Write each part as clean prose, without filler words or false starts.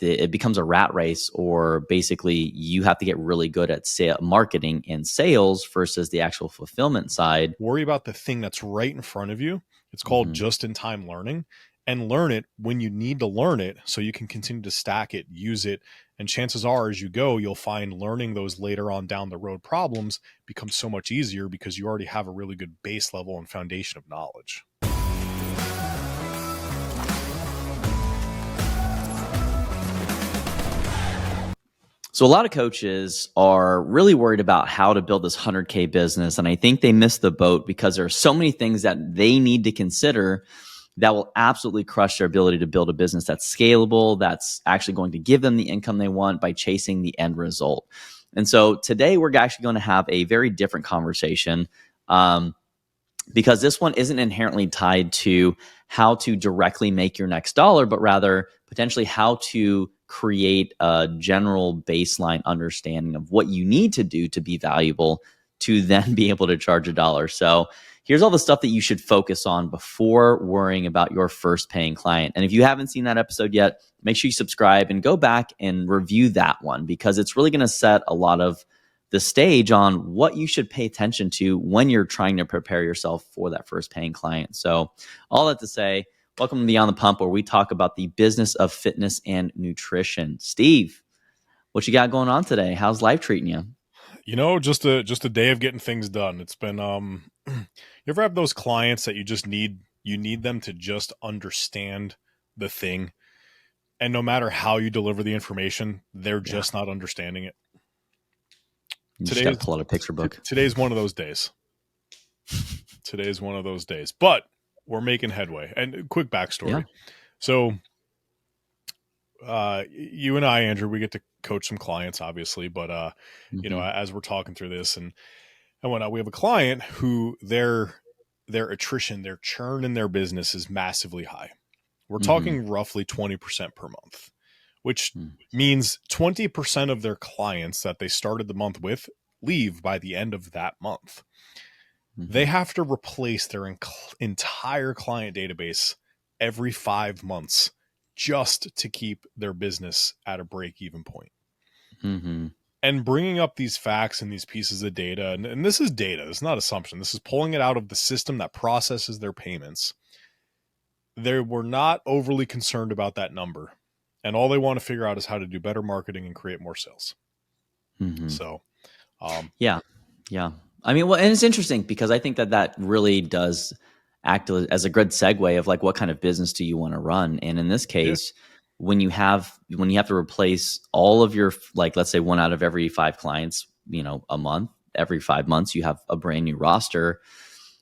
it becomes a rat race, or basically you have to get really good at marketing and sales versus the actual fulfillment side. Worry about the thing that's right in front of you. It's called just-in-time learning, and learn it when you need to learn it so you can continue to stack it, use it. And chances are, as you go, you'll find learning those later on down the road problems becomes so much easier because you already have a really good base level and foundation of knowledge. So a lot of coaches are really worried about how to build this 100K business. And I think they miss the boat because there are so many things that they need to consider that will absolutely crush their ability to build a business that's scalable, that's actually going to give them the income they want by chasing the end result. And so today we're actually going to have a very different conversation, because this one isn't inherently tied to how to directly make your next dollar, but rather potentially how to create a general baseline understanding of what you need to do to be valuable to then be able to charge $1. So here's all the stuff that you should focus on before worrying about your first paying client. And if you haven't seen that episode yet, make sure you subscribe and go back and review that one, because it's really going to set a lot of the stage on what you should pay attention to when you're trying to prepare yourself for that first paying client. So all that to say, welcome to Beyond the Pump, where we talk about the business of fitness and nutrition. Steve, what you got going on today? How's life treating you? You know, just a day of getting things done. It's been you ever have those clients that you need them to just understand the thing, and no matter how you deliver the information, they're just not understanding it. You just got to pull out a picture book. Today's one of those days. Today's one of those days, but we're making headway. And quick backstory. Yeah. So you and I, Andrew, we get to coach some clients, obviously, but you know, as we're talking through this and whatnot, we have a client who their attrition, their churn in their business is massively high. We're talking roughly 20% per month, which means 20% of their clients that they started the month with leave by the end of that month. They have to replace their entire client database every 5 months just to keep their business at a break-even point. And bringing up these facts and these pieces of data, and this is data, it's not assumption. This is pulling it out of the system that processes their payments. They were not overly concerned about that number. And all they want to figure out is how to do better marketing and create more sales. So, yeah. I mean, well, and it's interesting because I think that really does act as a good segue of like, what kind of business do you want to run? And in this case, when you have to replace all of your, like, let's say 1 out of every 5 clients, you know, a month, every 5 months, you have a brand new roster.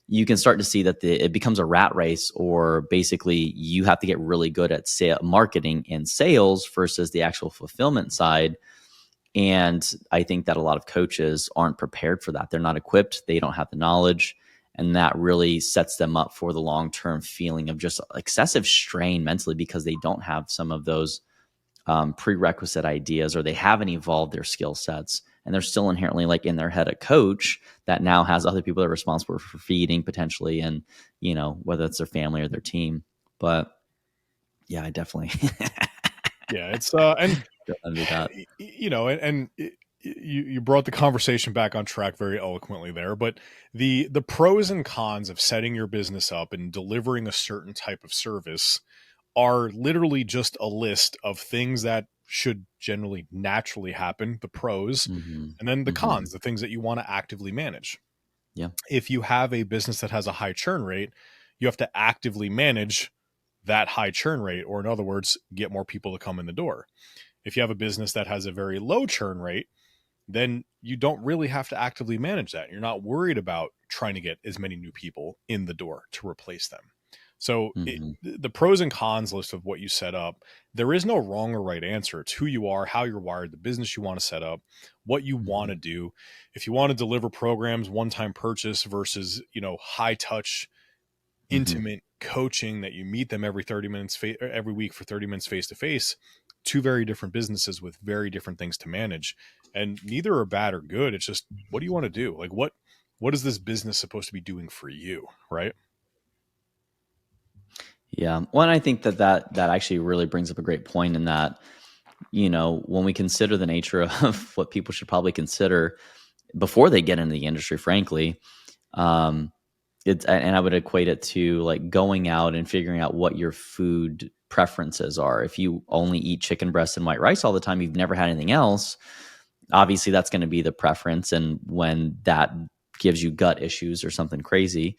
You can start to see that it becomes a rat race, or basically you have to get really good at marketing and sales versus the actual fulfillment side. And I think that a lot of coaches aren't prepared for that. They're not equipped. They don't have the knowledge. And that really sets them up for the long-term feeling of just excessive strain mentally, because they don't have some of those prerequisite ideas, or they haven't evolved their skill sets. And they're still inherently, like, in their head a coach that now has other people that are responsible for feeding potentially, and, you know, whether it's their family or their team. But yeah, I definitely. yeah, it's and you know, and you brought the conversation back on track very eloquently there. But the pros and cons of setting your business up and delivering a certain type of service are literally just a list of things that should generally naturally happen, the pros, and then the cons, the things that you want to actively manage. Yeah. If you have a business that has a high churn rate, you have to actively manage that high churn rate, or in other words, get more people to come in the door. If you have a business that has a very low churn rate, then you don't really have to actively manage that. You're not worried about trying to get as many new people in the door to replace them. So the pros and cons list of what you set up, there is no wrong or right answer. It's who you are, how you're wired, the business you want to set up, what you want to do. If you want to deliver programs, one-time purchase versus, you know, high touch, intimate coaching that you meet them every 30 minutes, every week for 30 minutes face-to-face, 2 very different businesses with very different things to manage. And neither are bad or good. It's just, what do you want to do? Like, what is this business supposed to be doing for you? Right. Yeah. Well, and I think that actually really brings up a great point in that when we consider the nature of what people should probably consider before they get into the industry, frankly, um, and I would equate it to like going out and figuring out what your food preferences are. If you only eat chicken breast and white rice all the time, you've never had anything else, obviously that's going to be the preference. And when that gives you gut issues or something crazy,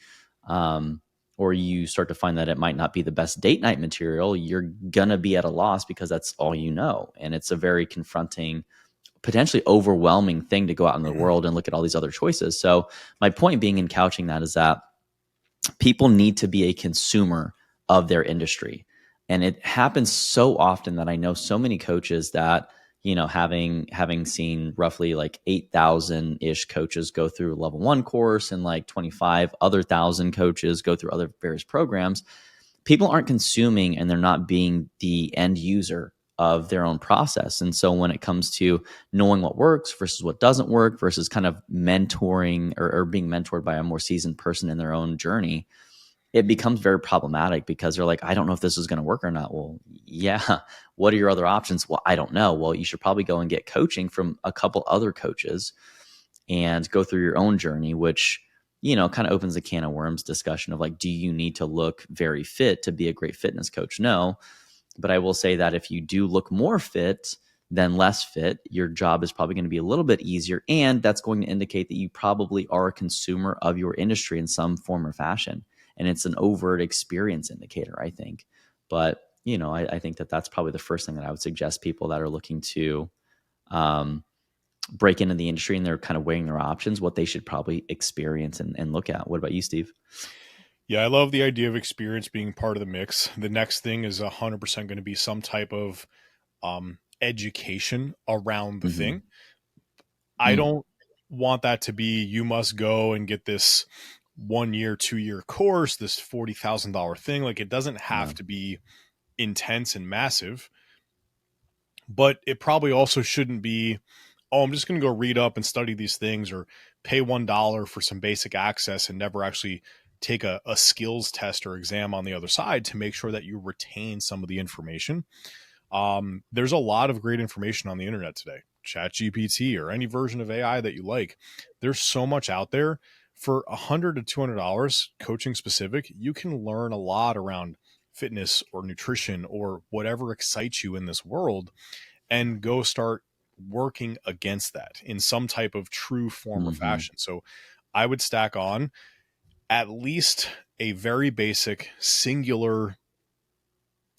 or you start to find that it might not be the best date night material, you're going to be at a loss because that's all you know. And it's a very confronting, potentially overwhelming thing to go out in the world and look at all these other choices. So my point being in couching that is that people need to be a consumer of their industry. And it happens so often that I know so many coaches that, having seen roughly like 8,000 ish coaches go through a level 1 course and like 25 other thousand coaches go through other various programs, people aren't consuming and they're not being the end user of their own process. And so when it comes to knowing what works versus what doesn't work versus kind of mentoring or being mentored by a more seasoned person in their own journey, it becomes very problematic because they're like, I don't know if this is going to work or not. Well, yeah. What are your other options? Well, I don't know. Well, you should probably go and get coaching from a couple other coaches and go through your own journey, which, kind of opens a can of worms discussion of like, do you need to look very fit to be a great fitness coach? No. But I will say that if you do look more fit than less fit, your job is probably going to be a little bit easier. And that's going to indicate that you probably are a consumer of your industry in some form or fashion. And it's an overt experience indicator, I think. But, I think that that's probably the first thing that I would suggest people that are looking to break into the industry and they're kind of weighing their options, what they should probably experience and look at. What about you, Steve? Yeah, I love the idea of experience being part of the mix. The next thing is 100% going to be some type of education around the thing. I don't want that to be, you must go and get this 1 year, 2 year course, this $40,000 thing. Like, it doesn't have to be intense and massive, but it probably also shouldn't be, oh, I'm just going to go read up and study these things or pay $1 for some basic access and never actually take a skills test or exam on the other side to make sure that you retain some of the information. There's a lot of great information on the internet today. ChatGPT or any version of AI that you like. There's so much out there. For $100 to $200 coaching specific, you can learn a lot around fitness or nutrition or whatever excites you in this world, and go start working against that in some type of true form or fashion. So I would stack on at least a very basic singular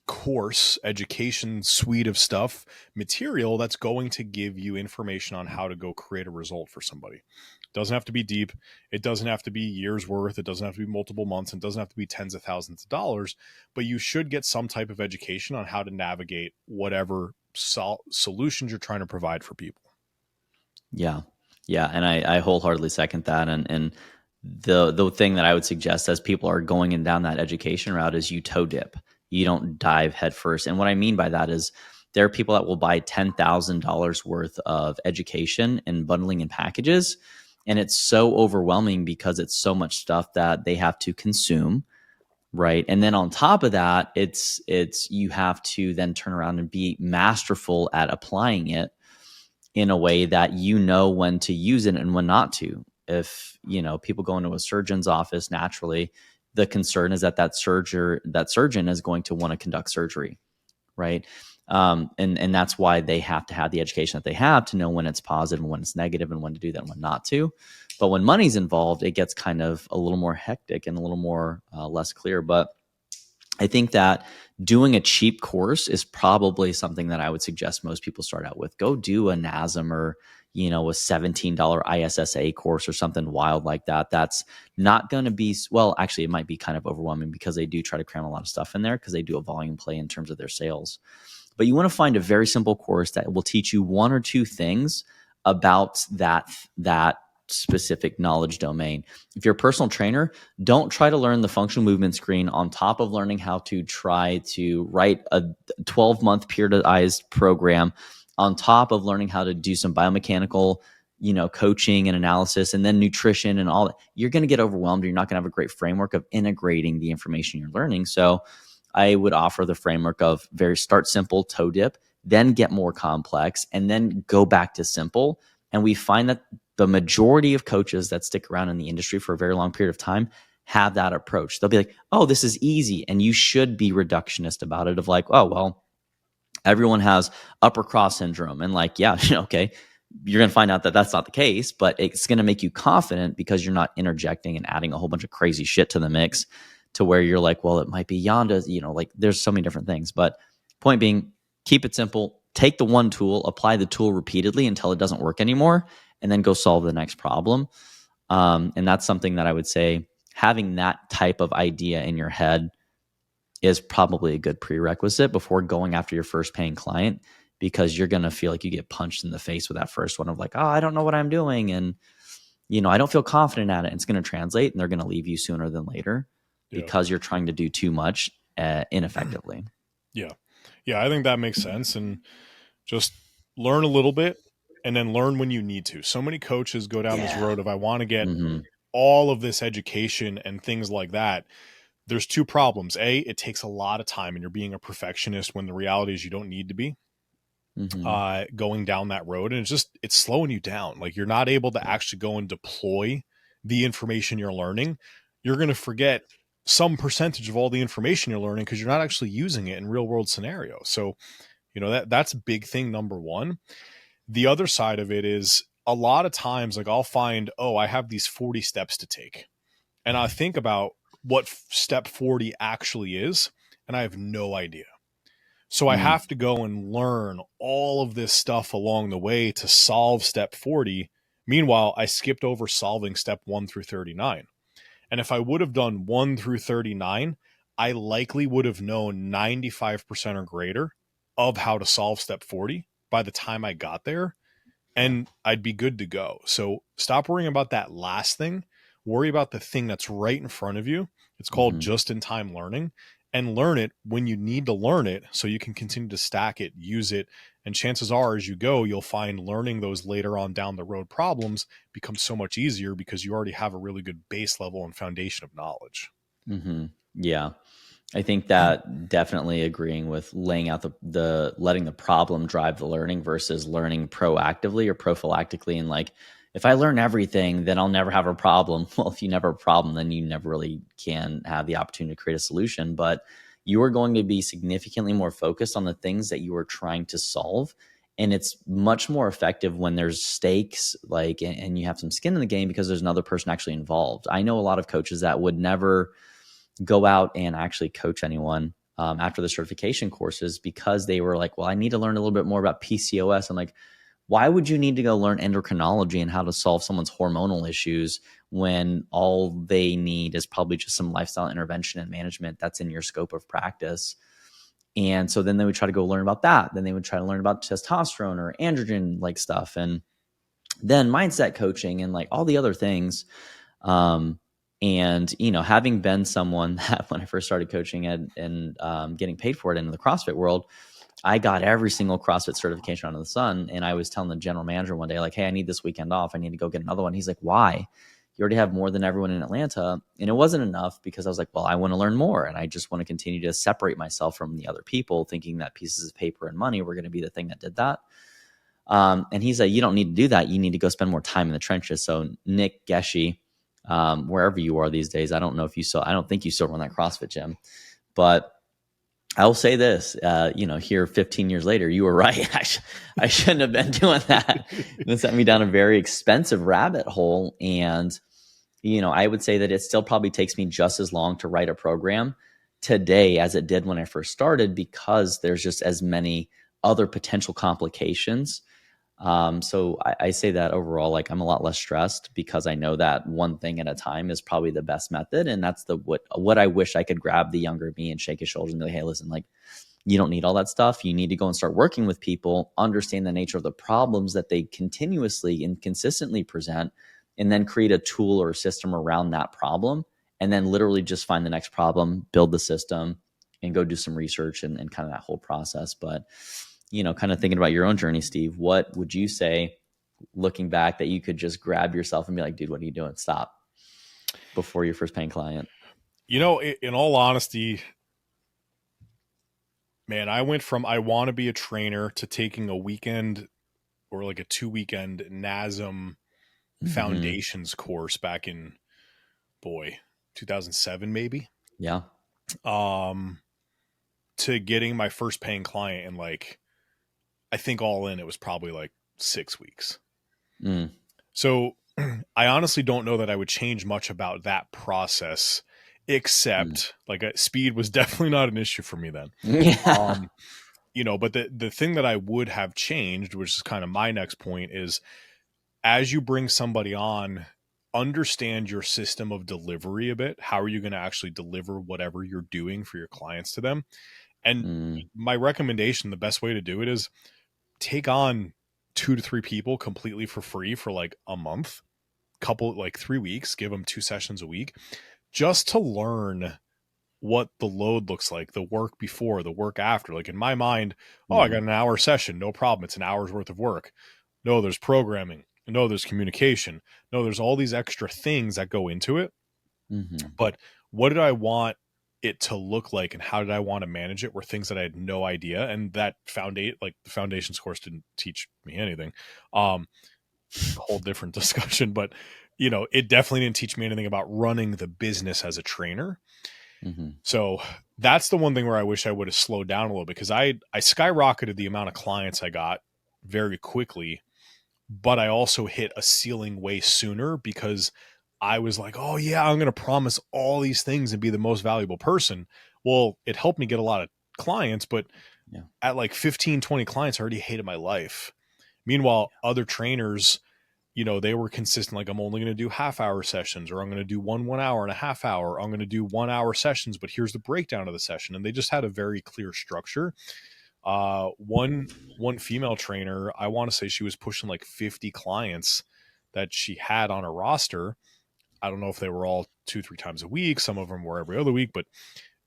course education suite of stuff material that's going to give you information on how to go create a result for somebody. It doesn't have to be deep. It doesn't have to be years worth. It doesn't have to be multiple months. It doesn't have to be tens of thousands of dollars, but you should get some type of education on how to navigate whatever solutions you're trying to provide for people. Yeah. Yeah. And I wholeheartedly second that. And the thing that I would suggest as people are going in down that education route is you toe dip. You don't dive headfirst. And what I mean by that is there are people that will buy $10,000 worth of education and bundling in packages. And it's so overwhelming because it's so much stuff that they have to consume. Right. And then on top of that, it's you have to then turn around and be masterful at applying it in a way that when to use it and when not to. If, people go into a surgeon's office, naturally, the concern is that surgeon is going to want to conduct surgery, right? And that's why they have to have the education that they have to know when it's positive and when it's negative and when to do that and when not to. But when money's involved, it gets kind of a little more hectic and a little more less clear. But I think that doing a cheap course is probably something that I would suggest most people start out with. Go do a NASM or, a $17 ISSA course or something wild like that. That's not going to be, well, actually, it might be kind of overwhelming because they do try to cram a lot of stuff in there because they do a volume play in terms of their sales. But you want to find a very simple course that will teach you one or two things about that specific knowledge domain. If you're a personal trainer, don't try to learn the functional movement screen on top of learning how to try to write a 12-month periodized program on top of learning how to do some biomechanical, coaching and analysis and then nutrition and all that. You're going to get overwhelmed. You're not going to have a great framework of integrating the information you're learning. So I would offer the framework of start simple, toe dip, then get more complex, and then go back to simple. And we find that the majority of coaches that stick around in the industry for a very long period of time have that approach. They'll be like, oh, this is easy. And you should be reductionist about it, of like, oh, well, everyone has upper cross syndrome. And like, yeah, okay, you're going to find out that that's not the case, but it's going to make you confident because you're not interjecting and adding a whole bunch of crazy shit to the mix to where you're like, well, it might be Yonda, like there's so many different things. But point being, keep it simple, take the one tool, apply the tool repeatedly until it doesn't work anymore, and then go solve the next problem. And that's something that I would say having that type of idea in your head is probably a good prerequisite before going after your first paying client, because you're going to feel like you get punched in the face with that first one of like, oh, I don't know what I'm doing. And, I don't feel confident at it. And it's going to translate and they're going to leave you sooner than later because you're trying to do too much ineffectively. Yeah. Yeah. I think that makes sense. And just learn a little bit and then learn when you need to. So many coaches go down this road of, I want to get all of this education and things like that. There's two problems. A, it takes a lot of time and you're being a perfectionist when the reality is you don't need to be going down that road. And it's slowing you down. Like you're not able to actually go and deploy the information you're learning. You're going to forget some percentage of all the information you're learning because you're not actually using it in real world scenarios. So, that's a big thing. Number one. The other side of it is a lot of times, like I'll find, oh, I have these 40 steps to take. And I think about what step 40 actually is, and I have no idea. So I have to go and learn all of this stuff along the way to solve step 40. Meanwhile, I skipped over solving step 1 through 39. And if I would have done 1 through 39, I likely would have known 95% or greater of how to solve step 40 by the time I got there, and I'd be good to go. So stop worrying about that last thing. Worry about the thing that's right in front of you. It's called just-in-time learning, and learn it when you need to learn it so you can continue to stack it, use it. And chances are, as you go, you'll find learning those later on down the road problems becomes so much easier because you already have a really good base level and foundation of knowledge. Yeah. I think that definitely agreeing with laying out the letting the problem drive the learning versus learning proactively or prophylactically. And like, if I learn everything, then I'll never have a problem. Well, if you never have a problem, then you never really can have the opportunity to create a solution. But you are going to be significantly more focused on the things that you are trying to solve. And it's much more effective when there's stakes, like, and you have some skin in the game because there's another person actually involved. I know a lot of coaches that would never go out and actually coach anyone after the certification courses because they were like, well, I need to learn a little bit more about PCOS. I'm like, why would you need to go learn endocrinology and how to solve someone's hormonal issues when all they need is probably just some lifestyle intervention and management that's in your scope of practice? And so then they would try to go learn about that. Then they would try to learn about testosterone or androgen like stuff. And then mindset coaching and like all the other things. And, having been someone that when I first started coaching and getting paid for it in the CrossFit world, I got every single CrossFit certification under the sun. And I was telling the general manager one day, like, hey, I need this weekend off. I need to go get another one. He's like, why? You already have more than everyone in Atlanta. And it wasn't enough because I was like, well, I want to learn more. And I just want to continue to separate myself from the other people, thinking that pieces of paper and money were going to be the thing that did that. And he's like, you don't need to do that. You need to go spend more time in the trenches. So Nick Geshe, wherever you are these days, I don't think you still run that CrossFit gym, but I will say this, here 15 years later, you were right. I shouldn't have been doing that. It sent me down a very expensive rabbit hole. And, I would say that it still probably takes me just as long to write a program today as it did when I first started, because there's just as many other potential complications. So I say that overall, like, I'm a lot less stressed because I know that one thing at a time is probably the best method. And that's what I wish I could grab the younger me and shake his shoulders and be like, hey, listen, like, you don't need all that stuff. You need to go and start working with people, understand the nature of the problems that they continuously and consistently present, and then create a tool or a system around that problem. And then literally just find the next problem, build the system, and go do some research and kind of that whole process. But kind of thinking about your own journey, Steve, what would you say looking back that you could just grab yourself and be like, dude, what are you doing? Stop before your first paying client? In all honesty, Man, I went from I want to be a trainer to taking a weekend or like a 2 weekend NASM Hmm. foundations course back in, boy, 2007 maybe. Yeah. Um, to getting my first paying client in like, I think all in it was probably like 6 weeks. Mm. So I honestly don't know that I would change much about that process, Mm. except like speed was definitely not an issue for me then. Yeah. Um, but the thing that I would have changed, which is kind of my next point, is as you bring somebody on, understand your system of delivery a bit. How are you going to actually deliver whatever you're doing for your clients to them? And Mm. my recommendation, the best way to do it is take on 2 to 3 people completely for free for like a month, couple like 3 weeks, give them 2 sessions a week just to learn what the load looks like, the work before, the work after. Like in my mind, oh, I Yeah. got an hour session, no problem. It's an hour's worth of work. No, there's programming. No, there's communication. No, there's all these extra things that go into it. Hmm. But what did I want it to look like and how did I want to manage it were things that I had no idea. And that like the foundations course didn't teach me anything. Um, Whole different discussion, but it definitely didn't teach me anything about running the business as a trainer. Hmm. So that's the one thing where I wish I would have slowed down a little bit because I skyrocketed the amount of clients I got very quickly, but I also hit a ceiling way sooner because I was like, oh yeah, I'm going to promise all these things and be the most valuable person. Well, it helped me get a lot of clients, but Yeah. at like 15, 20 clients, I already hated my life. Meanwhile, other trainers, they were consistent. Like, I'm only going to do half-hour sessions, or I'm going to do 1 hour and a half hour. Or I'm going to do 1 hour sessions, but here's the breakdown of the session. And they just had a very clear structure. One female trainer, I want to say she was pushing like 50 clients that she had on her roster. I don't know if they were all 2, 3 times a week. Some of them were every other week,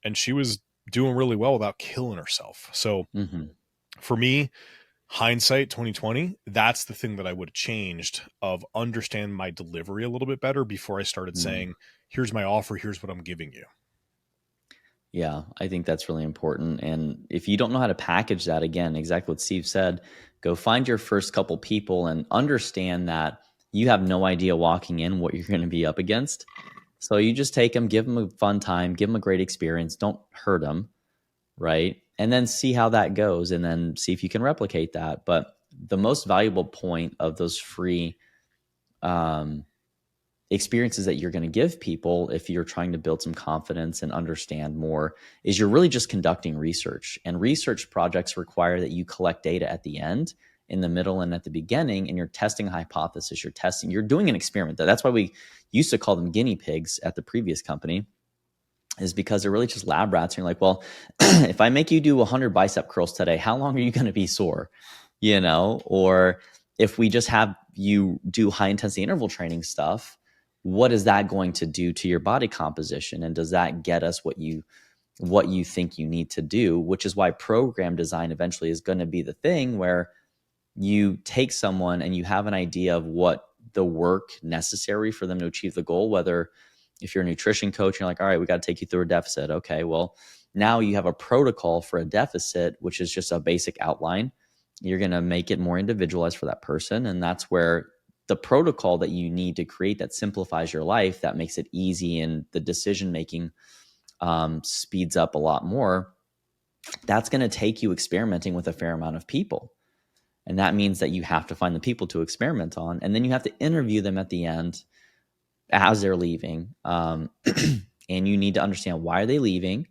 and she was doing really well without killing herself. So Hmm. for me, hindsight 2020, that's the thing that I would have changed, of understand my delivery a little bit better before I started Mm. saying, here's my offer, here's what I'm giving you. Yeah, I think that's really important. And if you don't know how to package that, again, exactly what Steve said, go find your first couple people and understand that you have no idea walking in what you're going to be up against. So you just take them, give them a fun time, give them a great experience, don't hurt them, right? And then see how that goes and then see if you can replicate that. But the most valuable point of those free um, experiences that you're going to give people, if you're trying to build some confidence and understand more, is you're really just conducting research. And research projects require that you collect data at the end, in the middle, and at the beginning, and you're testing a hypothesis. You're doing an experiment. That's why we used to call them guinea pigs at the previous company, is because they're really just lab rats. And you're like, well, if I make you do 100 bicep curls today, how long are you going to be sore? Or if we just have you do high intensity interval training stuff, what is that going to do to your body composition? And does that get us what you think you need to do? Which is why program design eventually is going to be the thing where you take someone and you have an idea of what the work necessary for them to achieve the goal. Whether if you're a nutrition coach, you're like, all right, we got to take you through a deficit. Okay, well, now you have a protocol for a deficit, which is just a basic outline. You're going to make it more individualized for that person. And that's where the protocol that you need to create that simplifies your life, that makes it easy, and the decision making speeds up a lot more. That's going to take you experimenting with a fair amount of people. And that means that you have to find the people to experiment on. And then you have to interview them at the end as they're leaving. And you need to understand, why are they leaving?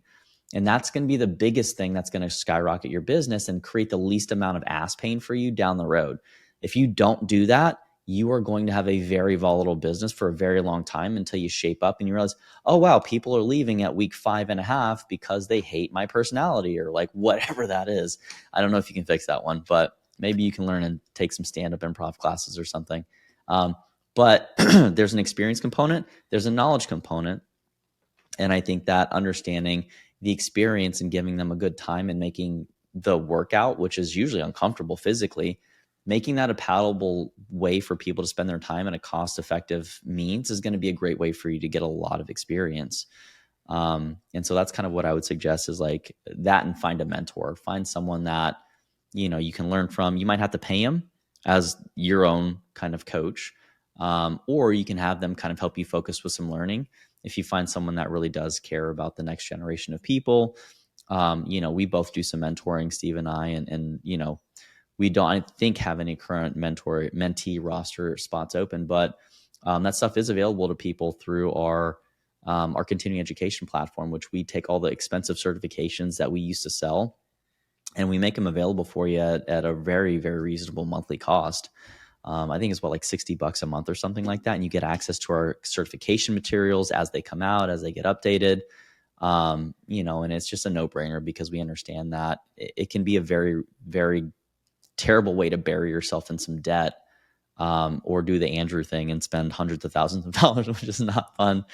And that's going to be the biggest thing that's going to skyrocket your business and create the least amount of ass pain for you down the road. If you don't do that, you are going to have a very volatile business for a very long time, until you shape up and you realize, oh, wow, people are leaving at week 5.5 because they hate my personality, or like whatever that is. I don't know if you can fix that one, but maybe you can learn and take some stand-up improv classes or something. But there's an experience component, there's a knowledge component. And I think that understanding the experience and giving them a good time and making the workout, which is usually uncomfortable physically, making that a palatable way for people to spend their time, and a cost effective means, is going to be a great way for you to get a lot of experience. And so that's kind of what I would suggest is like that, and find a mentor, find someone that, you can learn from. You might have to pay them as your own kind of coach. Or you can have them kind of help you focus with some learning. If you find someone that really does care about the next generation of people, we both do some mentoring, Steve and I, and we don't, I think, have any current mentee roster spots open, but that stuff is available to people through our continuing education platform, which we take all the expensive certifications that we used to sell and we make them available for you at a very, very reasonable monthly cost. I think it's like $60 a month or something like that. And you get access to our certification materials as they come out, as they get updated. And it's just a no-brainer because we understand that it can be a very, very terrible way to bury yourself in some debt, or do the Andrew thing and spend hundreds of thousands of dollars, which is not fun.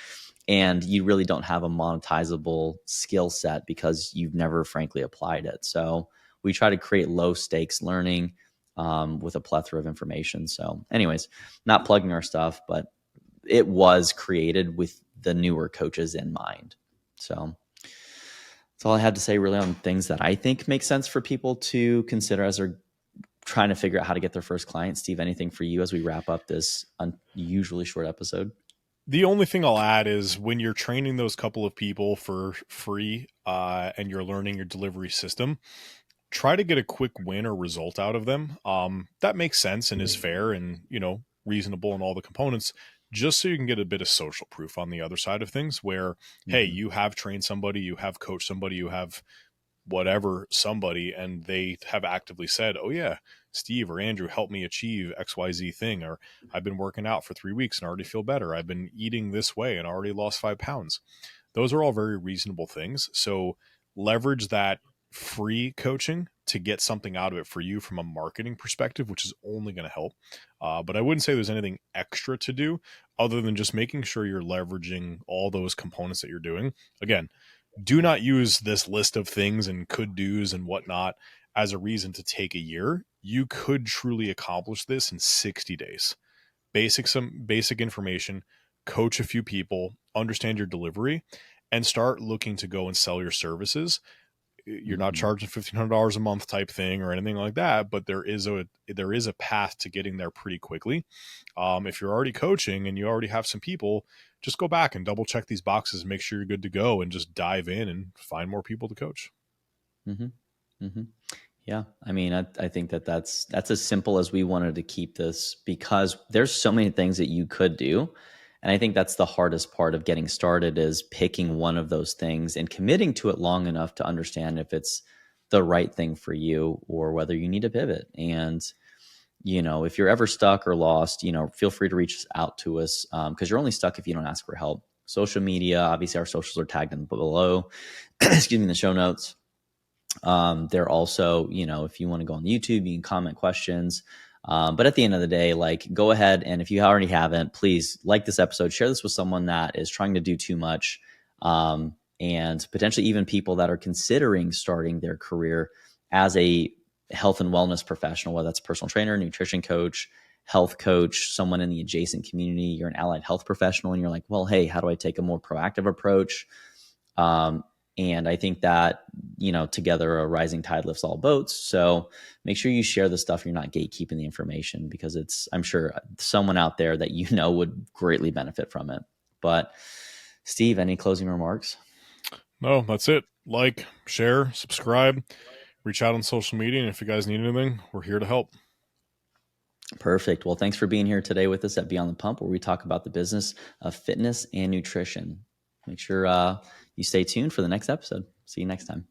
And you really don't have a monetizable skill set because you've never frankly applied it. So we try to create low stakes learning with a plethora of information. So anyways, not plugging our stuff, but it was created with the newer coaches in mind. So that's all I had to say really on things that I think make sense for people to consider as they're trying to figure out how to get their first client. Steve, anything for you as we wrap up this unusually short episode? The only thing I'll add is when you're training those couple of people for free and you're learning your delivery system, try to get a quick win or result out of them. That makes sense and is fair and, reasonable in all the components, just so you can get a bit of social proof on the other side of things where, hey, you have trained somebody, you have coached somebody, you have whatever somebody, and they have actively said, oh yeah, Steve or Andrew helped me achieve XYZ thing, or I've been working out for 3 weeks and already feel better. I've been eating this way and already lost 5 pounds. Those are all very reasonable things. So leverage that free coaching to get something out of it for you from a marketing perspective, which is only going to help. But I wouldn't say there's anything extra to do other than just making sure you're leveraging all those components that you're doing. Again, do not use this list of things and could do's and whatnot as a reason to take a year. You could truly accomplish this in 60 days. Some basic information, coach a few people, understand your delivery, and start looking to go and sell your services. You're not charging $1,500 a month type thing or anything like that, but there is a path to getting there pretty quickly. If you're already coaching and you already have some people, just go back and double check these boxes, make sure you're good to go, and just dive in and find more people to coach. Mm-hmm. Mm-hmm. Yeah. I mean, I think that's as simple as we wanted to keep this, because there's so many things that you could do. And I think that's the hardest part of getting started, is picking one of those things and committing to it long enough to understand if it's the right thing for you or whether you need to pivot. And, if you're ever stuck or lost, feel free to reach out to us, because you're only stuck if you don't ask for help. Social media, obviously our socials are tagged in below, excuse me, in the show notes. They're also, if you want to go on YouTube, you can comment questions. But at the end of the day, like, go ahead, and if you already haven't, please like this episode, share this with someone that is trying to do too much, and potentially even people that are considering starting their career as a health and wellness professional, whether that's a personal trainer, nutrition coach, health coach, someone in the adjacent community, you're an allied health professional, and you're like, well, hey, how do I take a more proactive approach? And I think that, together a rising tide lifts all boats. So make sure you share the stuff. You're not gatekeeping the information, because I'm sure someone out there that would greatly benefit from it. But Steve, any closing remarks? No, that's it. Like, share, subscribe, reach out on social media. And if you guys need anything, we're here to help. Perfect. Well, thanks for being here today with us at Beyond the Pump, where we talk about the business of fitness and nutrition. Make sure you stay tuned for the next episode. See you next time.